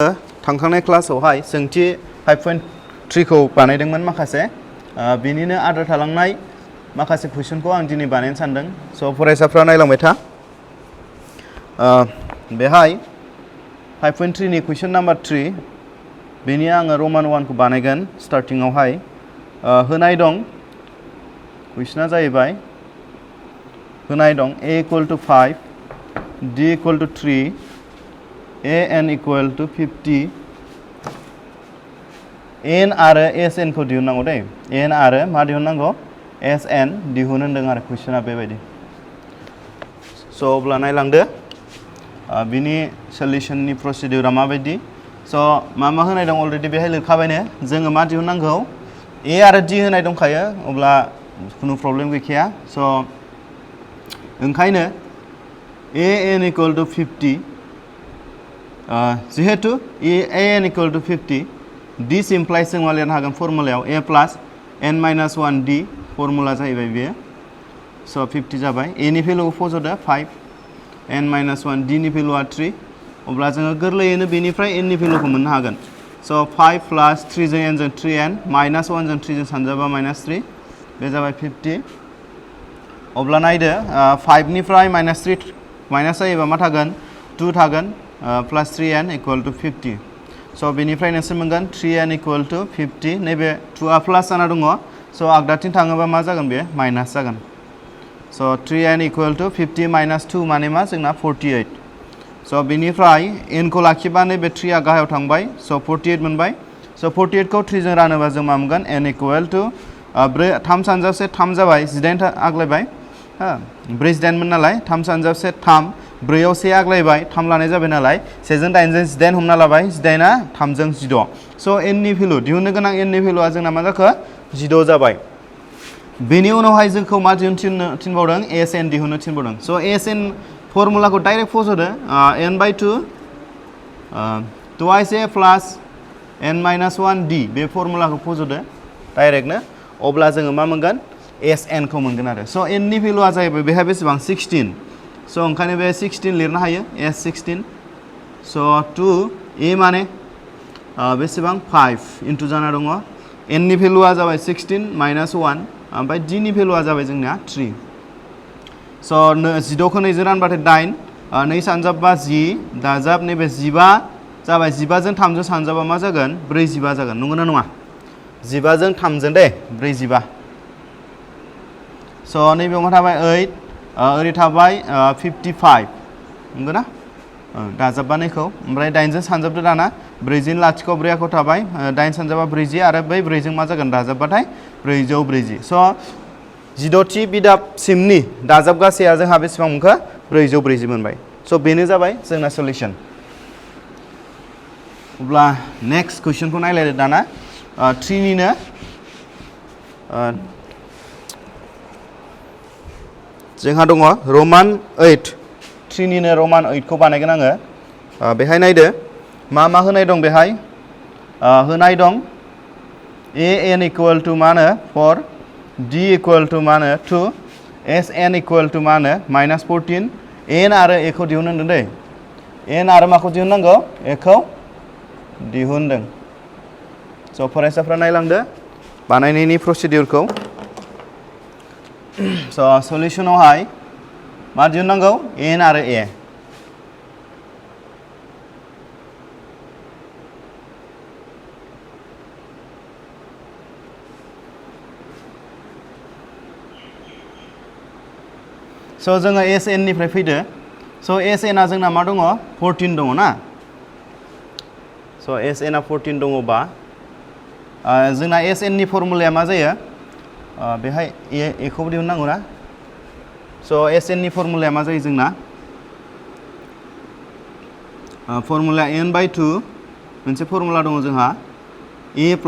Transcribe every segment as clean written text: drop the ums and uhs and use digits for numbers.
थांखांनाय क्लासावहाय सोंथि 5.3 खौ बानायदोंमोन माखासे बिनिनो आद्रा थालांनाय माखासे कुइसनखौ आं दिनै बानायनो सानदों स' फरायसाफ्रा नायलांबाय था बेहाय 5.3 नि कुइसन नाम्बार 3 बेनि आङो रमान 1 खौ बानायगोन स्टार्टिंआवहाय होनाय दं कुइसना जाहैबाय होनाय दं a = 5 d = 3 an = 50 n आरो sn खौ दिहुननांगौ दे n आरो मा दिहुननांगौ sn दिहुन होनदों आरो कुइसना बेबायदि स' अब्ला नायलांदो बिनि सल्युशननि प्रसिडिउरा माबायदि स' मा होनाय दं अलरेडि बेहाय लिरखाबायनो जोङो मा दिहुननांगौ a आरो d होनाय दंखायो अब्ला खुनु प्रब्लेम गैखाया स' ओंखायनो an = 50 जिहेतु an = 50 दिस इमप्लाइज जों मा लिरनो हागोन फर्मुलायाव a + n - 1 d फर्मुला जाहैबाय बेयो स' 50 जाबाय a नि भेलुखौ फज'दो 5 n - 1 d नि भेलुआ 3 अब्ला जोङो गोरलैयैनो बेनिफ्राय n नि भेलुखौ मोननो हागोन स' 5 + 3 जों n जों 3n -1 जों 3 जों सानजाबा -3 बे जाबाय 50 अब्ला नायदो 5 निफ्राय -3 माइनास जायोबा मा थागोन 2 थागोन प्लस 3n = 50 स' बेनिफ्राय नोंसोर मोनगोन 3n = 50 नैबे 2आ प्लास जाना दङ स' आगदाथिं थाङोबा मा जागोन बे माइनास जागोन स' 3n = 50 - 2 माने मा जोंना 48 स' बेनिफ्राय n खौ लाखिबा नैबे 3आ गाहायाव थांबाय स' 48 मोनबाय स' 48 खौ 3 जों रानोबा जों मा मोनगोन n = 3 सानजाबसे 3 जाबाय 18 आग्लायबाय 48 मोन नालाय 3 सानजाबसे 3 4 आव 1 आग्लायबाय 3 लानाय जाबाय नालाय 1 जों 8 जों 18 हमना लाबाय 18आ 3 जों 16 स' n नि भेलु दिहुननो गोनां n नि भेलुआ जोंना मा जाखो 16 जाबाय बेनि उनावहाय जोंखौ मा दिहुननो थिनबावदों sn दिहुननो थिनबावदों स' sn फर्मुलाखौ डाइरेक्ट फज'दो n/2 twice a plus n - 1 d बे फर्मुलाखौ फज'दो डाइरेक्टनो अब्ला जोङो मा मोनगोन sn खौ मोनगोन आरो स' n नि भेलुआ जाहैबाय बेहाय बेसेबां 16 स' ओंखायनो बे 16 लिरनो हायो s16 स' 2 a माने बेसेबां 5 इनटु जाना दङ n नि भेलुआ जाबाय 16 - 1 ओमफ्राय d नि भेलुआ जाबाय जोंना 3 स' 16 खौ 2 जों रानबाथाय 8 2 सानजाबबा 10 दाजाब नैबे 15 जाबाय 15 जों 3 जों सानजाबा मा जागोन 45 जागोन नंगौना नङा 15 जों 3 जों दे 45 स' नैबेयाव मा थाबाय 8 ओरै थाबाय 55 नंगौ ना दाजाबबा नैखौ ओमफ्राय 8 जों सानजाबदो दाना 4 जों लाथिख' 4 आखौ थाबाय 8 सानजाबा 40 आरो बै 4 जों मा जागोन दाजाबबाथाय 440 स' 16थि बिदाबसिमनि दाजाब गासैया जोंहा बेसेबां मोनखो 440 मोनबाय स' बेनो जाबाय जोंना सलिउसन अब्ला नेक्स्ट कुइसनखौ नायलायदो दाना 3 निनो जोंहा दङ रमान 8 3 निनो रमान 8 खौ बानायगोन आङो बेहाय नायदो मा होनाय दं बेहाय होनाय दं an = मा होनो 4 d = मा होनो 2 sn = मा होनो -14 n आरो a खौ दिहुनदों दै n आरो माखौ दिहुननांगौ a खौ दिहुनदों स' फरायसाफ्रा नायलांदो बानायनायनि प्रसिडिउरखौ स' सलिउसनावहाय मा दिहुननांगौ n आरो a स' जोङो sn निफ्राय फैदो स' sn आ जोंना मा दङ 14 दङ ना स' sn आ 14 दङबा जोंना sn नि फर्मुलाया मा जायो बेहाय a खौबो दिहुननांगौ ना स' sn नि फर्मुलाया मा जायो जोंना फर्मुला n/2 मोनसे फर्मुला दङ जोंहा a +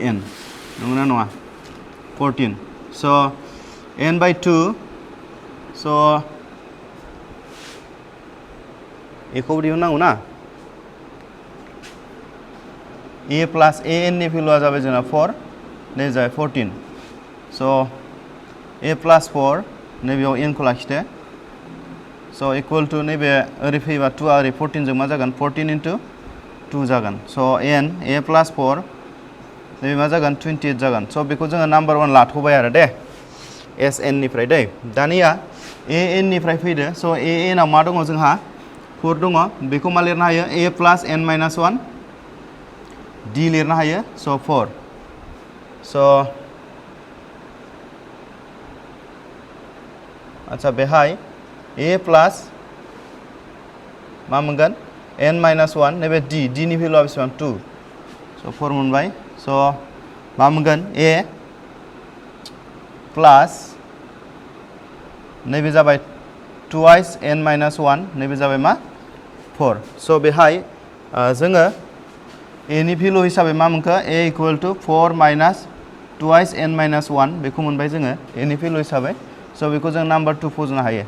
an नंगौना नङा 14 स' n/2 स' a खौबो दिहुननांगौ ना a + an नि भेलुआ जाबाय जोंना 4 नै जाबाय 14 स' a + 4 नैबेयाव n खौ लाखिदो स' इकुवेल टु नैबे ओरै फैबा 2 आ ओरै 14 जों मा जागोन 14 इन्टु 2 जागोन स' n a प्लास 4 नैबे मा जागोन 28 जागोन स' बेखौ जोङो नाम्बार 1 लाथ'बाय आरो दे एस एन निफ्राय दै दानिया ए एन निफ्राय फैदो स' ए एन आव मा दङ जोंहा 4 दङ बेखौ मा लिरनो हायो a plus n minus 1 d लिरनो हायो स' 4 स' आच्छा बेहाय a प्लास मा मोनगोन n माइनास 1 नैबे d नि भेलुआ बेसेबां 2 स' 4 मोनबाय स' मा मोनगोन a प्लास नैबे जाबाय 2 n माइनास 1 नैबे जाबाय मा 4 स' बेहाय जोङो a नि भेलु हिसाबै मा मोनखो a equal to 4 minus 2 n minus 1 बेखौ मोनबाय जोङो a नि भेलु हिसाबै स' बेखौ जों नाम्बार 2 फज'नो हायो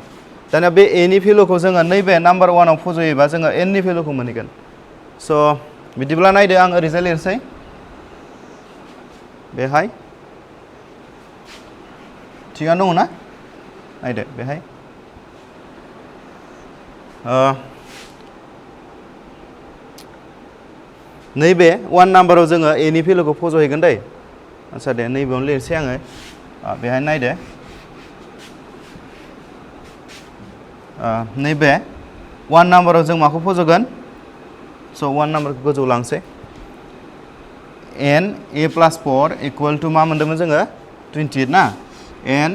दानिया बे a नि भेलुखौ जोङो नैबे नाम्बार 1 आव फज'योबा जोङो n नि भेलुखौ मोनहैगोन स' बिदिब्ला नायदो आं ओरैजाय लिरसै बेहाय थिगानो दङ ना नायदो बेहाय नैबे 1 नाम्बाराव जोङो a नि भेलुखौ फज'हैगोन दै आच्छा दे नैबेयावनो लिरसै आङो बेहाय नायदो नैबे 1 नाम्बाराव जों माखौ फज'गोन स' 1 नाम्बारखौ गोजौ लांसै n a plus 4 equal to मा मोन्दोंमोन जोङो 28 ना n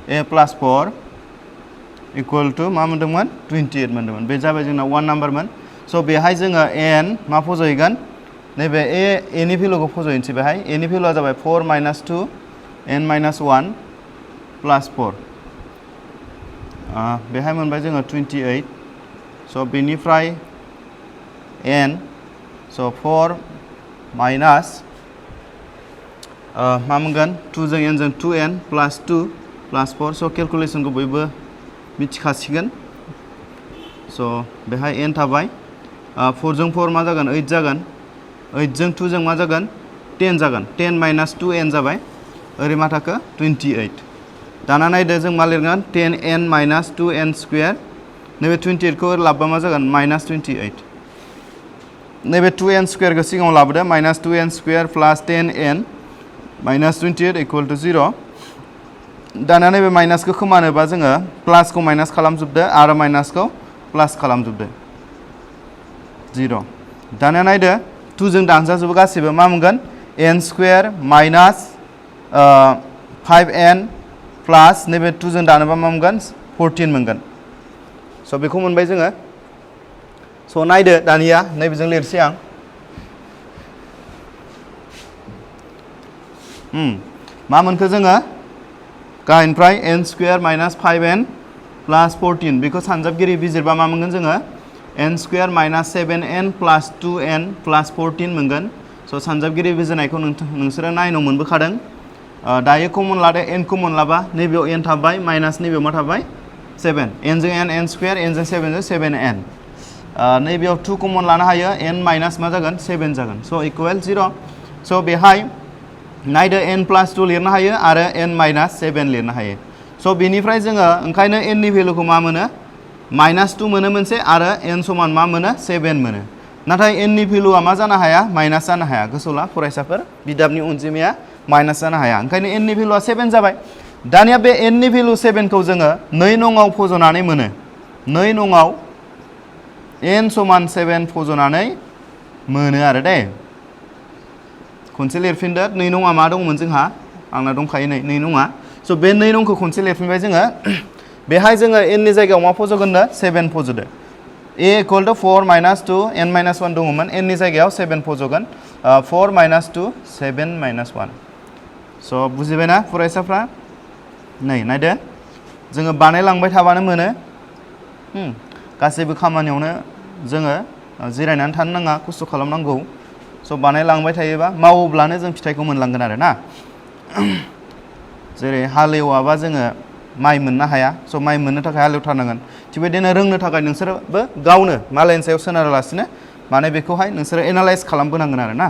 a plus 4 equal to मा मोन्दोंमोन 28 मोन्दोंमोन बे जाबाय जोंना 1 नाम्बारमोन स' बेहाय जोङो n मा फज'हैगोन नैबे a नि भेलुखौ फज'हैनोसै बेहाय a नि भेलुआ जाबाय 4 माइनास 2 n माइनास 1 प्लास 4 बेहाय मोनबाय जोङो 28 स' बेनिफ्राय n स' 4 माइनास मा मोनगोन 2 जों n जों 2n प्लास 2 प्लास 4 स' केलकुलेसनखौ बयबो मिथिखासिगोन स' बेहाय n थाबाय 4 जों 4 मा जागोन 8 जागोन 8 जों 2 जों मा जागोन 10 जागोन 10 माइनास 2n जाबाय ओरै मा थाखो 28 दाना नायदो जों मा लिरगोन 10n माइनास 2n स्क्वायर नैबे 28 खौ लाबोबा मा जागोन माइनास 28 नैबे 2n स्क्वायरखौ सिगाङाव लाबोदो माइनास 2n स्क्वायर प्लास 10n माइनास 28 इकुवेल टु 0 दाना नैबे माइनासखौ खोमानोबा जोङो प्लासखौ माइनास खालामजोबदो आरो माइनासखौ प्लास खालामजोबदो 0 दाना नायदो 2 जों दानजाजोबो गासिबो मा मोनगोन n स्क्वायर माइनास 5n प्लास नैबे 2 जों दानोबा मा मोनगोन 14 मोनगोन स' बेखौ मोनबाय जोङो स' नायदो दानिया नैबेजों लिरसै आं मा मोनखो जोङो गाहायनिफ्राय n स्क्वायर माइनास 5n प्लास 14 बेखौ सानजाबगिरि बिजिरबा मा मोनगोन जोङो n स्क्वायर माइनास 7n प्लास 2n प्लास 14 मोनगोन स' सानजाबगिरि बिजिरनायखौ नोंसोरो 9 आव मोनबोखादों दायो कमन लादो n कमन लाबा नैबेयाव n थाबाय माइनास नैबेयाव मा थाबाय 7 n जों n स्क्वायर n जों 7 जों 7n नैबेयाव 2 कमन लानो हायो n माइनास मा जागोन 7 जागोन स' इकुवेल 0 स' बेहाय नायदो n प्लास 2 लिरनो हायो आरो n माइनास 7 लिरनो हायो स' बेनिफ्राय जोङो ओंखायनो n नि भेलुखौ मा मोनो माइनास 2 मोनो मोनसे आरो n समान मा मोनो 7 मोनो नाथाय n नि भेलुआ मा जानो हाया माइनास जानो हाया गोसोआव ला फरायसाफोर बिदाबनि अनजिमाया माइनास जानो हाया ओंखायनो n नि भेलुआ 7 जाबाय दानिया बे n नि भेलु 7 खौ जोङो 2 नङाव फज'नानै मोनो 2 नङाव n समान 7 फज'नानै मोनो आरो दे खनसे लिरफिनदो 2 नङा मा दंमोन जोंहा आंना दंखायो 2 नङा स' बे 2 नंखौ खनसे लिरफिनबाय जोङो बेहाय जोङो n नि जायगायाव मा फज'गोननो 7 फज'दो a equal to 4 minus 2 n minus 1 दङमोन n नि जायगायाव 7 फज'गोन 4 माइनास 2 7 माइनास 1 स' बुजिबायना फरायसाफ्रा नै नायदो जोङो बानायलांबाय थाबानो मोनो गासैबो खामानियावनो जोङो जिरायनानै थानो नाङा खस्थ' खालामनांगौ स' बानायलांबाय थायोबा मावोब्लानो जों फिथाइखौ मोनलांगोन आरो ना जेरै हालेवाबा जोङो माइ मोननो हाया स' माइ मोननो थाखाय हालेवथारनांगोन थिग बेबायदिनो रोंनो थाखाय नोंसोरबो गावनो मालायनि सायाव सोनारालासिनो माने बेखौहाय नोंसोरो एनालाइज खालामबोनांगोन आरो ना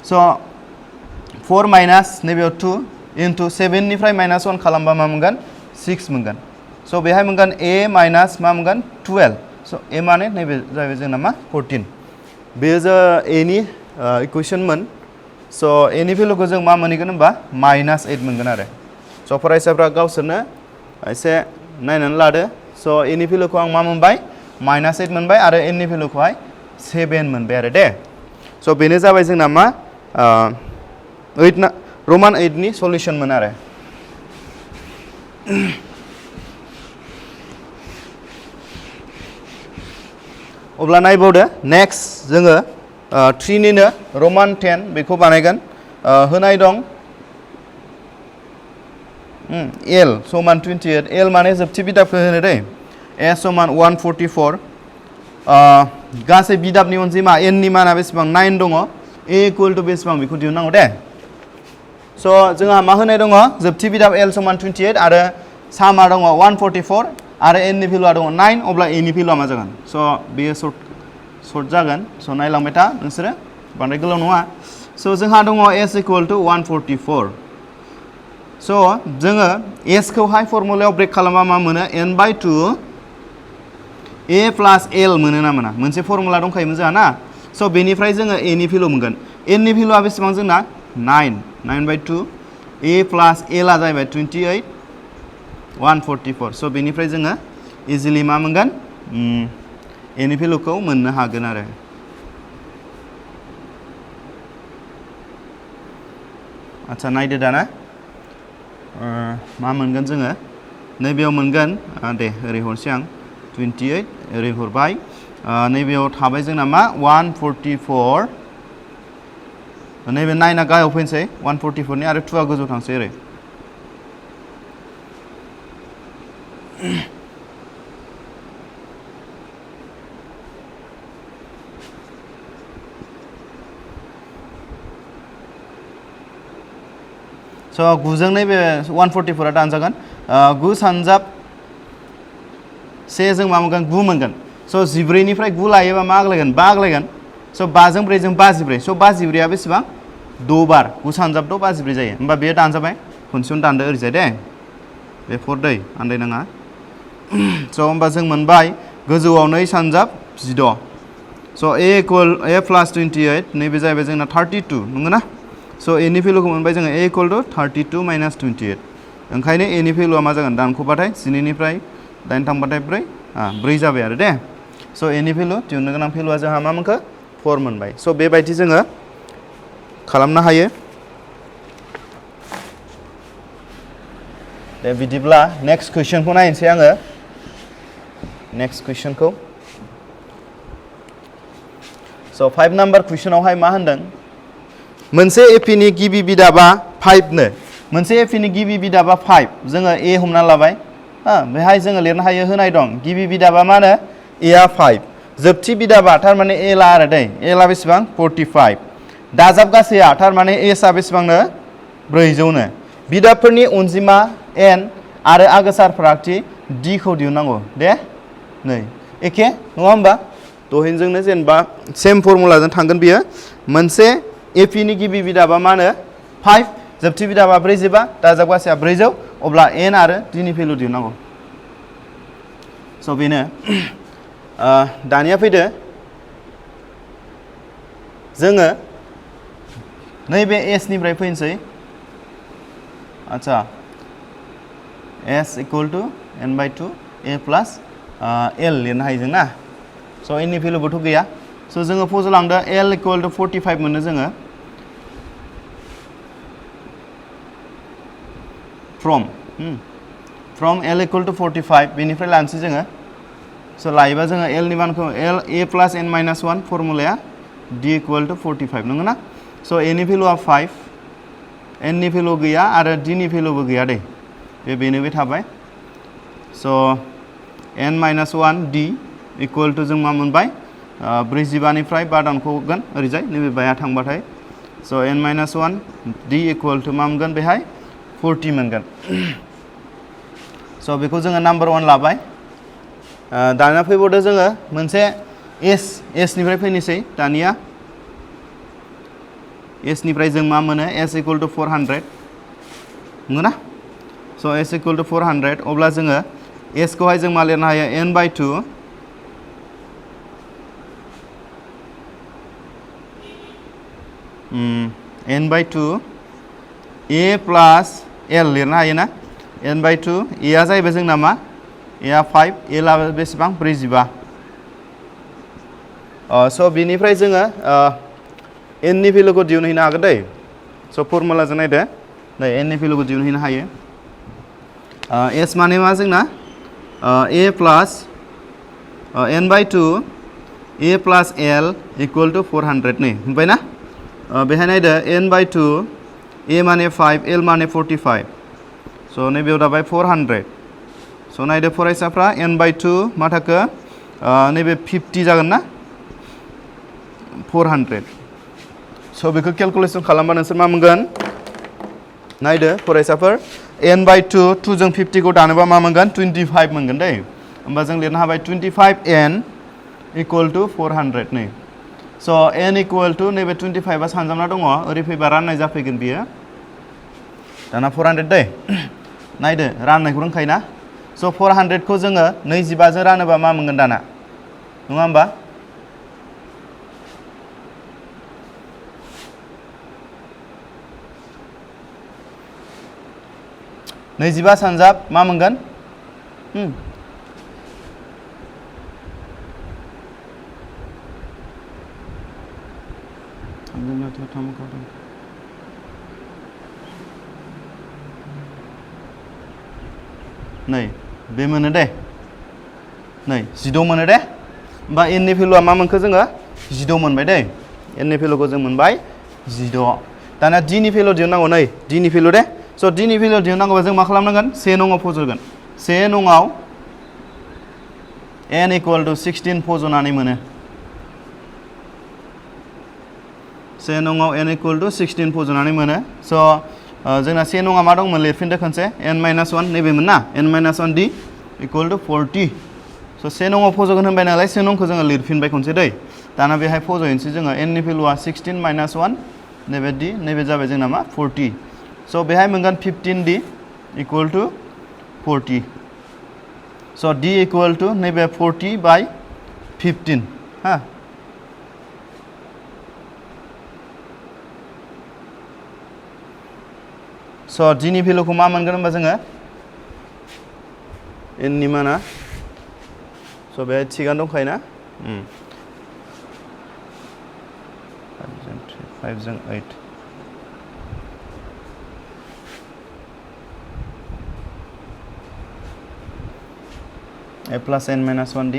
स' 4 माइनास नैबेयाव 2 इन्टु 7 निफ्राय माइनास 1 खालामबा मा मोनगोन 6 मोनगोन स' बेहाय मोनगोन a माइनास मा मोनगोन 12 स' a माने नैबे जाहैबाय जोंना मा 14 बेयो जो a नि इकुवेशनमोन स' a नि भेलुखौ जों मा मोनहैगोन होनबा -8 मोनगोन आरो स' फरायसाफ्रा गावसोरनो एसे नायनानै लादो स' a नि भेलुखौ आं मा मोनबाय -8 मोनबाय आरो n नि भेलुखौहाय 7 मोनबाय आरो दे स' बेनो जाबाय जोंना मा रमान 8 नि सल्युशनमोन आरो अब्ला नायबावदो नेक्स्ट जोङो 3 निनो रमान 10 बेखौ बानायगोन होनाय दं l समान 28 l माने जोबथि बिदाबखौ होनो दै s समान 144 गासै बिदाबनि अनजिमा n नि माना बेसेबां 9 दङ a इकुवेल टु बेसेबां बेखौ दिहुननांगौ दे स' जोंहा मा होनाय दङ जोबथि बिदाब l समान 28 आरो सामा दङ 144 आरो n नि भेलुआ दङ 9 अब्ला a नि भेलुआ मा जागोन स' बेयो सर्ट जागोन स' नायलांबाय था नोंसोरो बांद्राय गोलाव नङा स' जोंहा दङ s इकुवेल टु 144 स' जोङो s खौहाय फर्मुलायाव ब्रेक खालामबा मा मोनो n/2 a प्लास l मोनो ना मोना मोनसे फर्मुला दंखायोमोन जोंहा ना स' बेनिफ्राय जोङो a नि भेलु मोनगोन n नि भेलुआ बेसेबां जोंना 9/2 a प्लास l आ जाहैबाय 28 144 स' बेनिफ्राय जोङो इजिलि मा मोनगोन a नि भेलुखौ मोननो हागोन आरो आच्छा नायदो दाना मा मोनगोन जोङो नैबेयाव मोनगोन दे ओरै हरसै आं 28 ओरै हरबाय नैबेयाव थाबाय जोंना मा 144 नैबे 9 आ गाहायाव फैनोसै 144 नि आरो 2 आ गोजौ थांसै ओरै स' 9 जों नैबे 144 आ दानजागोन 9 सानजाब 1 जों मा मोनगोन 9 मोनगोन स' 14 निफ्राय 9 लायोबा मा आग्लायगोन 5 आग्लायगोन स' 5 जों 4 जों 54 स' 54 आ बेसेबां 6 बार 9 सानजाब 6 54 जायो होमबा बेयो दानजाबाय खनसेयावनो दानदो ओरैजाय दे बे 4 दै आन्दायनाङा स' होमबा जों मोनबाय गोजौआव 2 सानजाब 16 स' a प्लास 28 नैबे जाहैबाय जोंना 32 नंगौना स' a नि भेलुखौ मोनबाय जोङो a इकुवेल टु 32 माइनास 28 ओंखायनो a नि भेलुआ मा जागोन दानख'बाथाय 12 निफ्राय 8 थांबाथाय 4 जाबाय आरो दे स' a नि भेलु दिहुननो गोनां भेलुआ जोंहा मा मोनखो 4 मोनबाय स' बेबायदि जोङो खालामनो हायो दे बिदिब्ला नेक्स्ट कुइसनखौ नायनोसै आङो नेक्स्ट कुइसनखौ स' 5 नाम्बार कुइसनावहाय मा होनदों मोनसे एपिनि गिबि बिदाबा 5 नो मोनसे एपिनि गिबि बिदाबा 5 जोङो a हमना लाबाय बेहाय जोङो लिरनो हायो होनाय दं गिबि बिदाबा मा होनो a आ 5 जोबथि बिदाबा थारमाने a ला आरो दै a ला बेसेबां 45 दाजाब गासैया थारमाने s आ बेसेबांनो 400 नो बिदाबफोरनि अनजिमा n आरो आगोसार फारागथि d खौ दिहुननांगौ दे नै एखे नङा होमबा दहायजोंनो जेनेबा सेम फर्मुलाजों थांगोन बियो मोनसे एपिनि गिबि बिदाबा मा होनो 5 जोबथि बिदाबा 45 दाजाब गासैया 400 अब्ला n आरो d नि भेलु दिहुननांगौ स' बेनो दानिया फैदो जोङो नैबे s निफ्राय फैनोसै आच्छा s equal to n/2 a plus l लिरनो हायो जों ना स' n नि भेलुबोथ' गैया स' जोङो फज'लांदो l इकुवेल टु 45 मोनो जोङो फ्रम l इकुवेल टु 45 बेनिफ्राय लानोसै जोङो स' लायोबा जोङो l नि मानखौ a प्लास n माइनास 1 फर्मुलाया d इकुवेल टु 45 नंगौ ना स' a नि भेलुआ 5 n नि भेलु गैया आरो d नि भेलुबो गैया दे बेनो बे थाबाय स' n minus 1 d equal to जों मा मोनबाय 45 निफ्राय 5 दानख'गोन ओरैजाय नैबे बाया थांबाथाय स' n minus 1 d equal to मा मोनगोन बेहाय 40 मोनगोन स' बेखौ जोङो नाम्बार 1 लाबाय दानिया फैबावदो जोङो मोनसे s निफ्राय फैनोसै दानिया s निफ्राय जों मा मोनो s इकुवेल टु 400 नंगौना स' s इकुवेल टु 400 अब्ला जोङो s खौहाय जों मा लिरनो हायो n/2 n/2 a plus l लिरनो हायो ना n/2 a आ जाहैबाय जोंना मा a आ 5 l आ बेसेबां 45 स' बिनिफ्राय जोङो n नि भेलुखौ दिहुनहैनो हागोन दै स' फर्मुलाजों नायदो नै n नि भेलुखौ दिहुनहैनो हायो s माने मा जोंना a plus n/2 a plus l equal to 400 नै होमबाय ना बेहाय नायदो n/2 a माने 5 l माने 45 स' नैबेयाव दाबाय 400 स' नायदो फरायसाफ्रा n/2 मा थाखो नैबे 50 जागोन ना 400 स' बेखौ केलकुलेसन खालामबा नोंसोर मा मोनगोन नायदो फरायसाफोर n/2 2 जों 50 खौ दानोबा मा मोनगोन 25 मोनगोन दै होमबा जों लिरनो हाबाय 25n इक्वल टु 400 नै स' n इक्वल टु नैबे 25 आ सानजाबना दङ ओरै फैबा राननाय जाफैगोन बियो दाना 400 दै नायदो राननायखौ रोंखायो ना स' 400 खौ जोङो 25 जों रानोबा मा मोनगोन दाना नङा होमबा नैजिबा सानजाब मा मोनगोन नै बे मोनो दे नै 16 मोनो दे होमबा n नि भेलुआ मा मोनखो जोङो 16 मोनबाय दे n नि भेलुखौ जों मोनबाय 16 दाना d नि भेलु दिहुननांगौ नै d नि भेलु दे स' d नि भेलु दिहुननांगौबा जों मा खालामनांगोन से नङाव फज'गोन से नङाव n इक्वल टु 16 फज'नानै मोनो से नङाव n इक्वल टु 16 फज'नानै मोनो स' जोंना से नङा मा दंमोन लिरफिनदो खनसे n-1 नैबेमोन ना n-1 d इक्वल टु 40 स' से नङाव फज'गोन होनबाय नालाय से नंखौ जोङो लिरफिनबाय खनसे दै दाना बेहाय फज'हैनोसै जोङो n नि भेलुआ 16 - 1 नैबे d नैबे जाबाय जोंना मा 40 स' बेहाय मोनगोन 15d इक्वल टु 40 स' d इक्वल टु नैबे 40/15 हा स' d नि भेलुखौ मा मोनगोन होनबा जोङो n नि माना स' बेहाय थिगानो दंखायो ना 5 जों 8 a plus n-1 d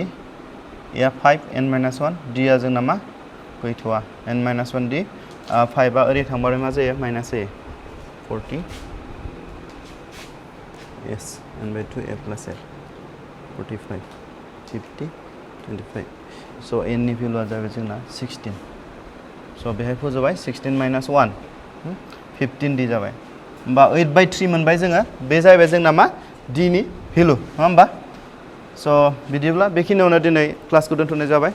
a 5 n-1 d आ जोंना मा गैथ'आ n-1 d 5 आ ओरै थांबाथाय मा जायो माइनास जायो 40 yes n/2 a plus l 45 50 25 स' n नि भेलुआ जाबाय जोंना 16 स' बेहाय फज'बाय 16 - 1 15d जाबाय होमबा 8/3 मोनबाय जोङो बे जाहैबाय जोंना मा d नि भेलु नङा होमबा स' बिदिब्ला बेखिनियावनो दिनै क्लासखौ दोनथ'नाय जाबाय